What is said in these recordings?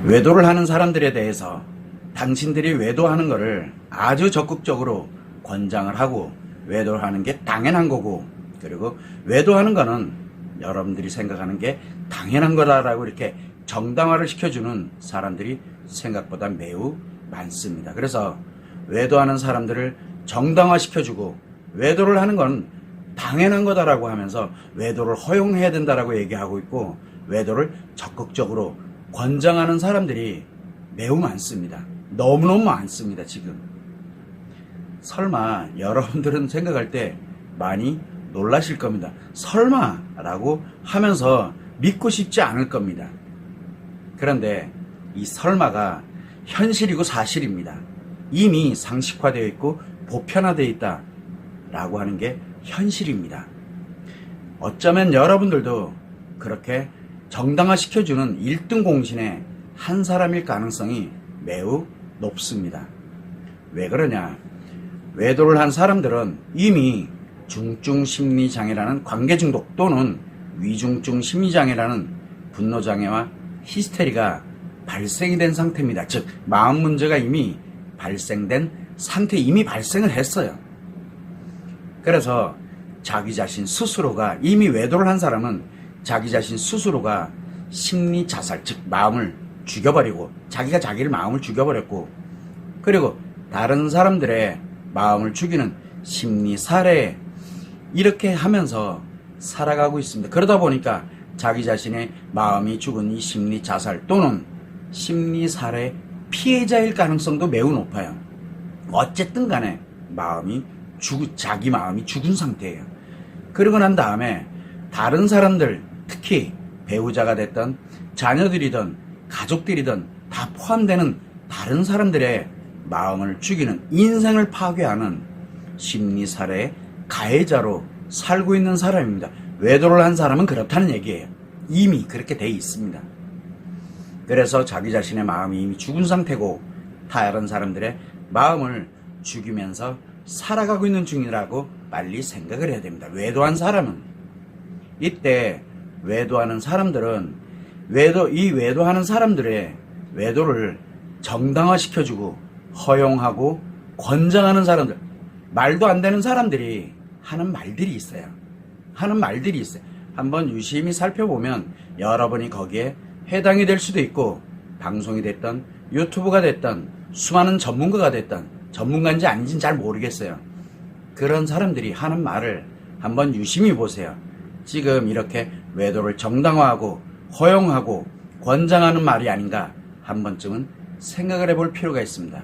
외도를 하는 사람들에 대해서 당신들이 외도하는 것을 아주 적극적으로 권장을 하고 외도를 하는 게 당연한 거고, 그리고 외도하는 거는 여러분들이 생각하는 게 당연한 거다라고 이렇게 정당화를 시켜주는 사람들이 생각보다 매우 많습니다. 그래서 외도하는 사람들을 정당화 시켜주고 외도를 하는 건 당연한 거다라고 하면서 외도를 허용해야 된다라고 얘기하고 있고, 외도를 적극적으로 권장하는 사람들이 매우 많습니다. 너무너무 많습니다. 지금 설마 여러분들은 생각할 때 많이 놀라실 겁니다. 설마라고 하면서 믿고 싶지 않을 겁니다. 그런데 이 설마가 현실이고 사실입니다. 이미 상식화되어 있고 보편화되어 있다라고 하는 게 현실입니다. 어쩌면 여러분들도 그렇게 정당화시켜주는 1등 공신의 한 사람일 가능성이 매우 높습니다. 왜 그러냐? 외도를 한 사람들은 이미 중증 심리장애라는 관계중독 또는 위중증 심리장애라는 분노장애와 히스테리가 발생이 된 상태입니다. 즉 마음 문제가 이미 발생된 상태, 이미 발생을 했어요. 그래서 자기 자신 스스로가, 이미 외도를 한 사람은 자기 자신 스스로가 심리 자살, 즉 마음을 죽여버리고, 자기가 자기를 마음을 죽여버렸고, 그리고 다른 사람들의 마음을 죽이는 심리 살해, 이렇게 하면서 살아가고 있습니다. 그러다 보니까 자기 자신의 마음이 죽은 이 심리 자살 또는 심리 살해 피해자일 가능성도 매우 높아요. 어쨌든 간에 자기 마음이 죽은 상태예요. 그러고 난 다음에 다른 사람들, 특히 배우자가 됐던 자녀들이든 가족들이든 다 포함되는 다른 사람들의 마음을 죽이는, 인생을 파괴하는 심리살해의 가해자로 살고 있는 사람입니다. 외도를 한 사람은 그렇다는 얘기예요. 이미 그렇게 돼 있습니다. 그래서 자기 자신의 마음이 이미 죽은 상태고 다른 사람들의 마음을 죽이면서 살아가고 있는 중이라고 빨리 생각을 해야 됩니다. 외도한 사람은. 이때 외도하는 사람들은 외도하는 사람들의 외도를 정당화시켜주고 허용하고 권장하는 사람들, 말도 안 되는 사람들이 하는 말들이 있어요. 한번 유심히 살펴보면 여러분이 거기에 해당이 될 수도 있고, 방송이 됐던 유튜브가 됐던 수많은 전문가가 됐던, 전문가인지 아닌지는 잘 모르겠어요. 그런 사람들이 하는 말을 한번 유심히 보세요. 지금 이렇게 외도를 정당화하고 허용하고 권장하는 말이 아닌가 한 번쯤은 생각을 해볼 필요가 있습니다.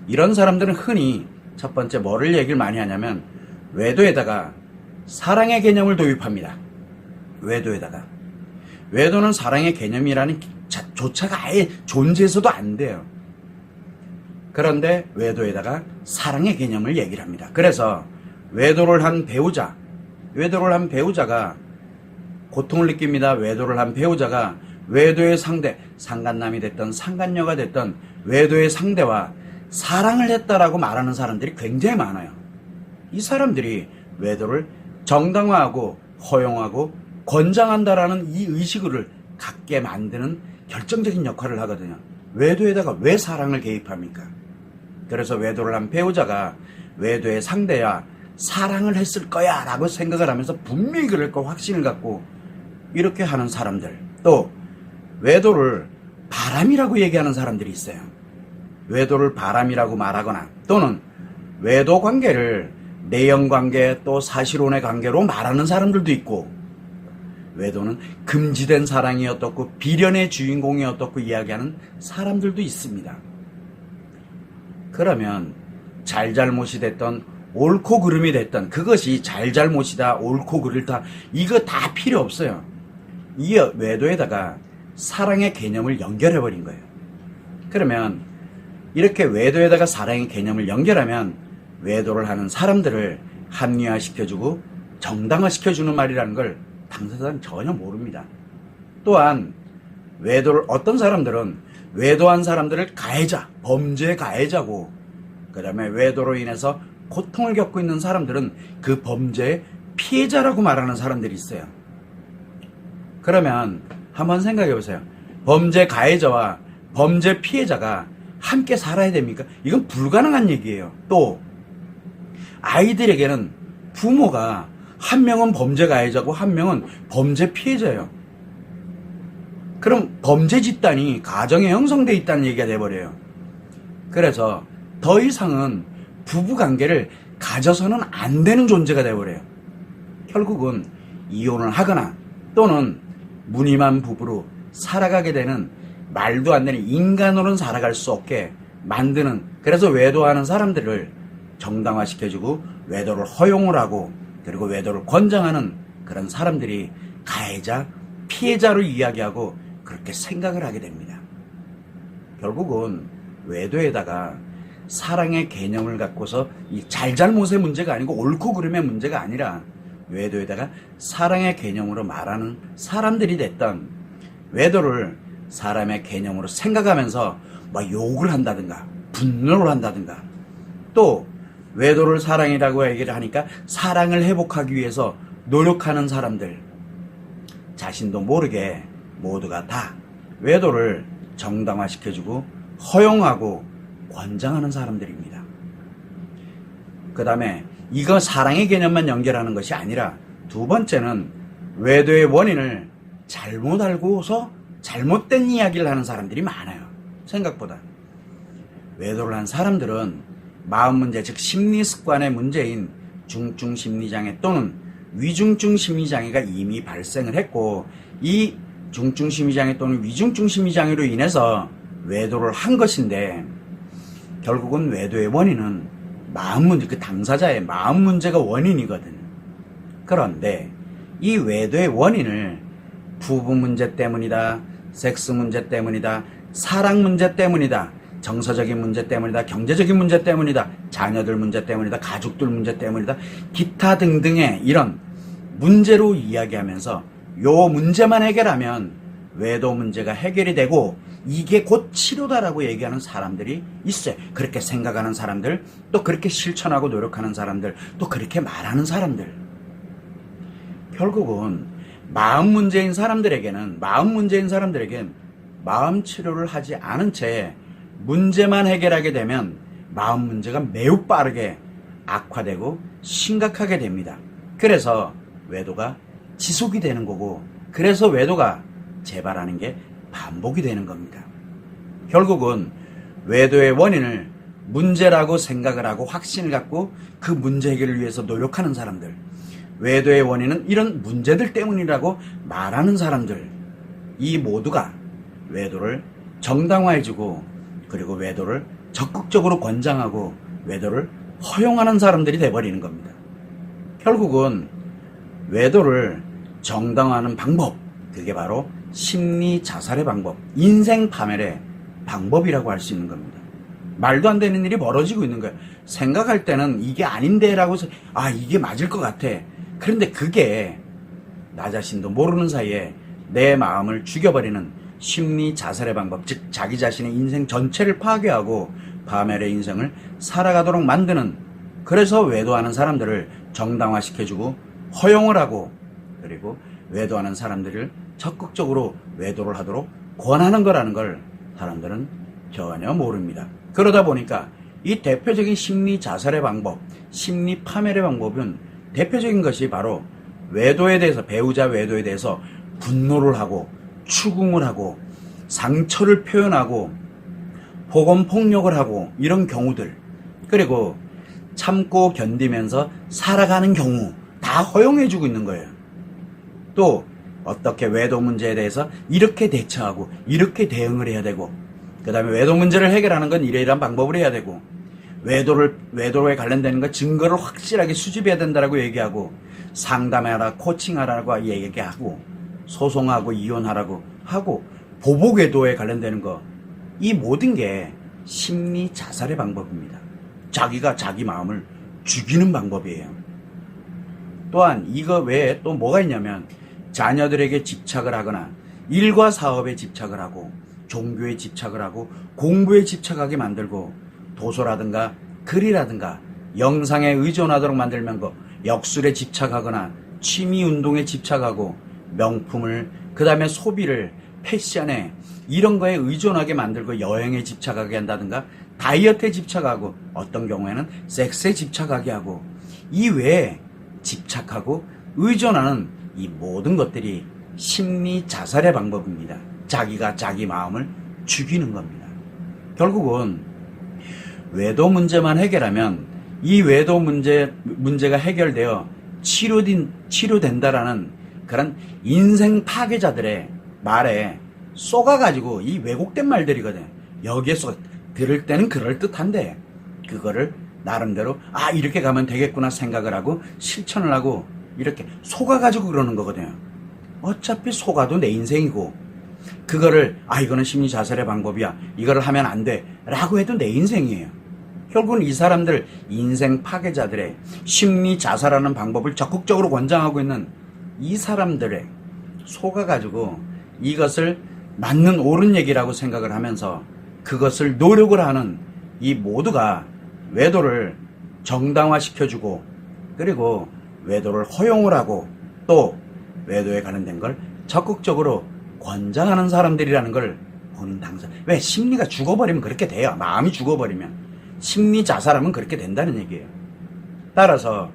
이런 사람들은 흔히 첫 번째 뭐를 얘기를 많이 하냐면 외도에다가 사랑의 개념을 도입합니다. 외도는 사랑의 개념이라는 조차가 아예 존재해서도 안 돼요. 그런데 외도에다가 사랑의 개념을 얘기를 합니다. 그래서 외도를 한 배우자가 고통을 느낍니다. 외도를 한 배우자가 외도의 상대, 상간남이 됐던 상간녀가 됐던 외도의 상대와 사랑을 했다라고 말하는 사람들이 굉장히 많아요. 이 사람들이 외도를 정당화하고 허용하고 권장한다라는 이 의식을 갖게 만드는 결정적인 역할을 하거든요. 외도에다가 왜 사랑을 개입합니까? 그래서 외도를 한 배우자가 외도의 상대야 사랑을 했을 거야 라고 생각을 하면서 분명히 그럴 거 확신을 갖고 이렇게 하는 사람들, 또 외도를 바람이라고 얘기하는 사람들이 있어요. 외도를 바람이라고 말하거나 또는 외도 관계를 내연 관계 또 사실혼의 관계로 말하는 사람들도 있고, 외도는 금지된 사랑이 어떻고 비련의 주인공이 어떻고 이야기하는 사람들도 있습니다. 그러면 잘잘못이 됐던 옳고 그름이 됐던 그것이 잘잘못이다 옳고 그르다 이거 다 필요 없어요. 이 외도에다가 사랑의 개념을 연결해버린 거예요. 그러면 이렇게 외도에다가 사랑의 개념을 연결하면 외도를 하는 사람들을 합리화시켜주고 정당화시켜주는 말이라는 걸 당사자는 전혀 모릅니다. 또한 어떤 사람들은 외도한 사람들을 가해자, 범죄 가해자고, 그 다음에 외도로 인해서 고통을 겪고 있는 사람들은 그 범죄의 피해자라고 말하는 사람들이 있어요. 그러면 한번 생각해 보세요. 범죄 가해자와 범죄 피해자가 함께 살아야 됩니까? 이건 불가능한 얘기예요. 또 아이들에게는 부모가 한 명은 범죄 가해자고 한 명은 범죄 피해자예요. 그럼 범죄 집단이 가정에 형성돼 있다는 얘기가 돼버려요. 그래서 더 이상은 부부관계를 가져서는 안 되는 존재가 돼버려요. 결국은 이혼을 하거나 또는 무늬만 부부로 살아가게 되는 말도 안 되는 인간으로는 살아갈 수 없게 만드는, 그래서 외도하는 사람들을 정당화시켜주고 외도를 허용을 하고 그리고 외도를 권장하는 그런 사람들이 가해자, 피해자로 이야기하고 그렇게 생각을 하게 됩니다. 결국은 외도에다가 사랑의 개념을 갖고서 이 잘잘못의 문제가 아니고 옳고 그름의 문제가 아니라 외도에다가 사랑의 개념으로 말하는 사람들이 됐던, 외도를 사람의 개념으로 생각하면서 막 욕을 한다든가 분노를 한다든가, 또 외도를 사랑이라고 얘기를 하니까 사랑을 회복하기 위해서 노력하는 사람들, 자신도 모르게 모두가 다 외도를 정당화시켜주고 허용하고 권장하는 사람들입니다. 그 다음에 이거 사랑의 개념만 연결하는 것이 아니라 두 번째는 외도의 원인을 잘못 알고서 잘못된 이야기를 하는 사람들이 많아요. 생각보다. 외도를 한 사람들은 마음 문제, 즉 심리 습관의 문제인 중증 심리장애 또는 위중증 심리장애가 이미 발생을 했고, 이 중증 심리장애 또는 위중증 심리장애로 인해서 외도를 한 것인데, 결국은 외도의 원인은 마음 문제, 그 당사자의 마음 문제가 원인이거든. 그런데 이 외도의 원인을 부부 문제 때문이다, 섹스 문제 때문이다, 사랑 문제 때문이다, 정서적인 문제 때문이다, 경제적인 문제 때문이다, 자녀들 문제 때문이다, 가족들 문제 때문이다, 기타 등등의 이런 문제로 이야기하면서 요 문제만 해결하면 외도 문제가 해결이 되고 이게 곧 치료다라고 얘기하는 사람들이 있어요. 그렇게 생각하는 사람들, 또 그렇게 실천하고 노력하는 사람들, 또 그렇게 말하는 사람들. 결국은 마음 문제인 사람들에게는 마음 치료를 하지 않은 채 문제만 해결하게 되면 마음 문제가 매우 빠르게 악화되고 심각하게 됩니다. 그래서 외도가 지속이 되는 거고, 그래서 외도가 재발하는 게 반복이 되는 겁니다. 결국은 외도의 원인을 문제라고 생각을 하고 확신을 갖고 그 문제 해결을 위해서 노력하는 사람들, 외도의 원인은 이런 문제들 때문이라고 말하는 사람들, 이 모두가 외도를 정당화해주고 그리고 외도를 적극적으로 권장하고 외도를 허용하는 사람들이 돼버리는 겁니다. 결국은 외도를 정당화하는 방법, 그게 바로 심리 자살의 방법, 인생 파멸의 방법이라고 할 수 있는 겁니다. 말도 안 되는 일이 벌어지고 있는 거예요. 생각할 때는 이게 아닌데 라고 해서 이게 맞을 것 같아. 그런데 그게 나 자신도 모르는 사이에 내 마음을 죽여버리는 심리 자살의 방법, 즉 자기 자신의 인생 전체를 파괴하고 파멸의 인생을 살아가도록 만드는, 그래서 외도하는 사람들을 정당화시켜주고 허용을 하고 그리고 외도하는 사람들을 적극적으로 외도를 하도록 권하는 거라는 걸 사람들은 전혀 모릅니다. 그러다 보니까 이 대표적인 심리 자살의 방법, 심리 파멸의 방법은 대표적인 것이 바로 외도에 대해서, 배우자 외도에 대해서 분노를 하고 추궁을 하고 상처를 표현하고 폭언폭력을 하고 이런 경우들, 그리고 참고 견디면서 살아가는 경우 다 허용해주고 있는 거예요. 또 어떻게 외도 문제에 대해서 이렇게 대처하고 이렇게 대응을 해야 되고, 그 다음에 외도 문제를 해결하는 건 이러이러한 방법을 해야 되고, 외도에 관련되는 거 증거를 확실하게 수집해야 된다라고 얘기하고, 상담하라, 코칭하라고 얘기하고, 소송하고 이혼하라고 하고, 보복 외도에 관련되는 거, 이 모든 게 심리 자살의 방법입니다. 자기가 자기 마음을 죽이는 방법이에요. 또한 이거 외에 또 뭐가 있냐면, 자녀들에게 집착을 하거나 일과 사업에 집착을 하고 종교에 집착을 하고 공부에 집착하게 만들고, 도서라든가 글이라든가 영상에 의존하도록 만들면 역술에 집착하거나 취미 운동에 집착하고 명품을, 그 다음에 소비를 패션에 이런 거에 의존하게 만들고 여행에 집착하게 한다든가 다이어트에 집착하고 어떤 경우에는 섹스에 집착하게 하고 이 외에 집착하고 의존하는 이 모든 것들이 심리 자살의 방법입니다. 자기가 자기 마음을 죽이는 겁니다. 결국은 외도 문제만 해결하면 이 외도 문제가 해결되어 치료된다라는 그런 인생 파괴자들의 말에 쏘가가지고 이 왜곡된 말들이거든. 여기에서 들을 때는 그럴듯한데 그거를 나름대로 이렇게 가면 되겠구나 생각을 하고 실천을 하고 이렇게 속아가지고 그러는 거거든요. 어차피 속아도 내 인생이고 그거를 이거는 심리 자살의 방법이야, 이거를 하면 안 돼 라고 해도 내 인생이에요. 결국은 이 사람들 인생 파괴자들의 심리 자살하는 방법을 적극적으로 권장하고 있는 이 사람들의 속아가지고 이것을 맞는 옳은 얘기라고 생각을 하면서 그것을 노력을 하는 이 모두가 외도를 정당화시켜주고 그리고 외도를 허용을 하고 또 외도에 관련된 걸 적극적으로 권장하는 사람들이라는 걸 보는 당사. 왜? 심리가 죽어버리면 그렇게 돼요. 마음이 죽어버리면. 심리 자살하면 그렇게 된다는 얘기예요. 따라서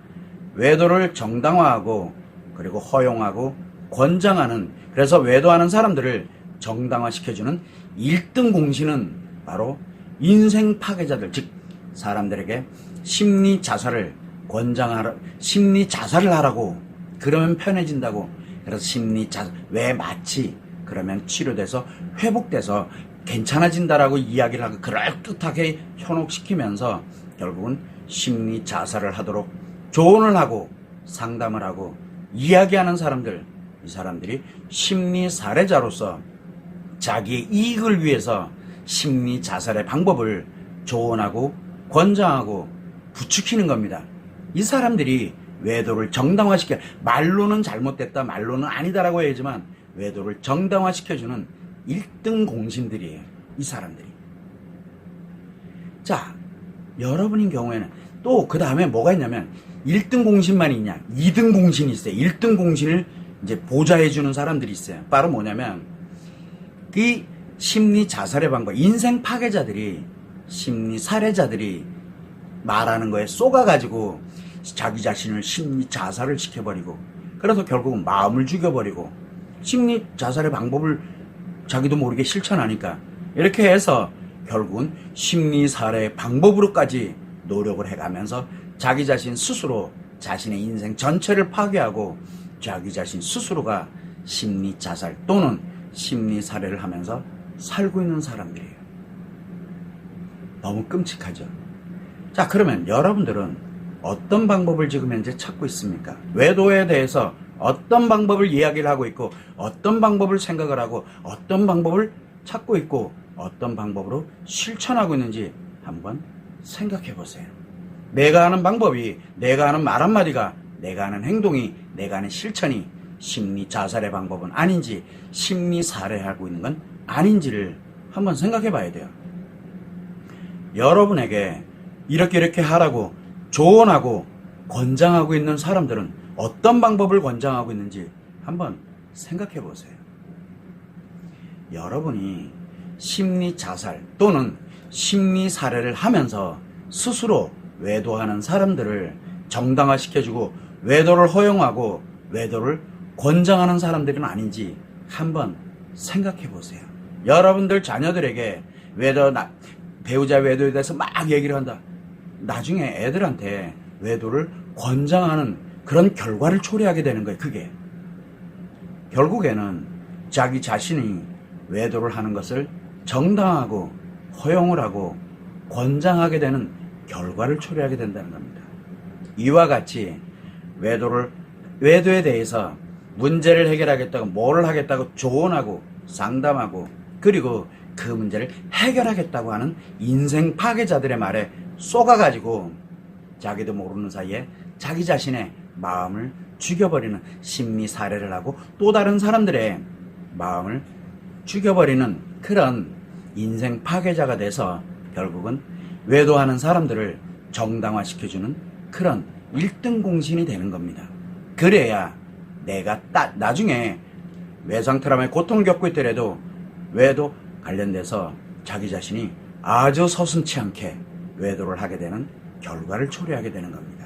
외도를 정당화하고 그리고 허용하고 권장하는, 그래서 외도하는 사람들을 정당화시켜주는 1등 공신은 바로 인생 파괴자들, 즉 사람들에게 심리 자살을 하라고 그러면 편해진다고. 그래서 왜 마치 그러면 치료돼서 회복돼서 괜찮아진다라고 이야기를 하고 그럴듯하게 현혹시키면서 결국은 심리 자살을 하도록 조언을 하고 상담을 하고 이야기하는 사람들, 이 사람들이 심리 살해자로서 자기의 이익을 위해서 심리 자살의 방법을 조언하고 권장하고 부추기는 겁니다. 이 사람들이 외도를 정당화시켜, 말로는 잘못됐다, 말로는 아니다라고 해야지만 외도를 정당화시켜주는 1등 공신들이에요. 이 사람들이. 자, 여러분인 경우에는 또 그 다음에 뭐가 있냐면 1등 공신만 있냐, 2등 공신이 있어요. 1등 공신을 이제 보좌해주는 사람들이 있어요. 바로 뭐냐면 그 심리 자살의 방법, 인생 파괴자들이, 심리 살해자들이 말하는 거에 쏘가가지고 자기 자신을 심리 자살을 시켜버리고 그래서 결국은 마음을 죽여버리고 심리 자살의 방법을 자기도 모르게 실천하니까 이렇게 해서 결국은 심리 살해 방법으로까지 노력을 해가면서 자기 자신 스스로 자신의 인생 전체를 파괴하고 자기 자신 스스로가 심리 자살 또는 심리 살해를 하면서 살고 있는 사람들이에요. 너무 끔찍하죠. 자, 그러면 여러분들은 어떤 방법을 지금 현재 찾고 있습니까? 외도에 대해서 어떤 방법을 이야기를 하고 있고 어떤 방법을 생각을 하고 어떤 방법을 찾고 있고 어떤 방법으로 실천하고 있는지 한번 생각해 보세요. 내가 하는 방법이, 내가 하는 말 한마디가, 내가 하는 행동이, 내가 하는 실천이 심리 자살의 방법은 아닌지, 심리 살해하고 있는 건 아닌지를 한번 생각해 봐야 돼요. 여러분에게 이렇게 하라고 조언하고 권장하고 있는 사람들은 어떤 방법을 권장하고 있는지 한번 생각해 보세요. 여러분이 심리 자살 또는 심리 살해를 하면서 스스로 외도하는 사람들을 정당화시켜주고 외도를 허용하고 외도를 권장하는 사람들은 아닌지 한번 생각해 보세요. 여러분들 자녀들에게 배우자 외도에 대해서 막 얘기를 한다. 나중에 애들한테 외도를 권장하는 그런 결과를 초래하게 되는 거예요. 그게 결국에는 자기 자신이 외도를 하는 것을 정당하고 허용을 하고 권장하게 되는 결과를 초래하게 된다는 겁니다. 이와 같이 외도에 대해서 문제를 해결하겠다고 뭐를 하겠다고 조언하고 상담하고 그리고 그 문제를 해결하겠다고 하는 인생 파괴자들의 말에 쏘가가지고 자기도 모르는 사이에 자기 자신의 마음을 죽여버리는 심리 살해를 하고 또 다른 사람들의 마음을 죽여버리는 그런 인생 파괴자가 돼서 결국은 외도하는 사람들을 정당화시켜주는 그런 1등 공신이 되는 겁니다. 그래야 내가 나중에 외상 트라우마의 고통을 겪고 있더라도 외도 관련돼서 자기 자신이 아주 서슴치 않게 외도를 하게 되는 결과를 초래하게 되는 겁니다.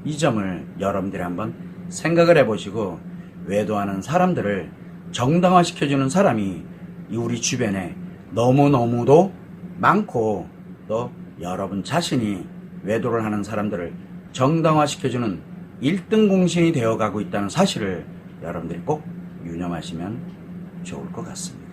이 점을 여러분들이 한번 생각을 해보시고 외도하는 사람들을 정당화시켜주는 사람이 우리 주변에 너무너무도 많고 또 여러분 자신이 외도를 하는 사람들을 정당화시켜주는 1등 공신이 되어가고 있다는 사실을 여러분들이 꼭 유념하시면 좋을 것 같습니다.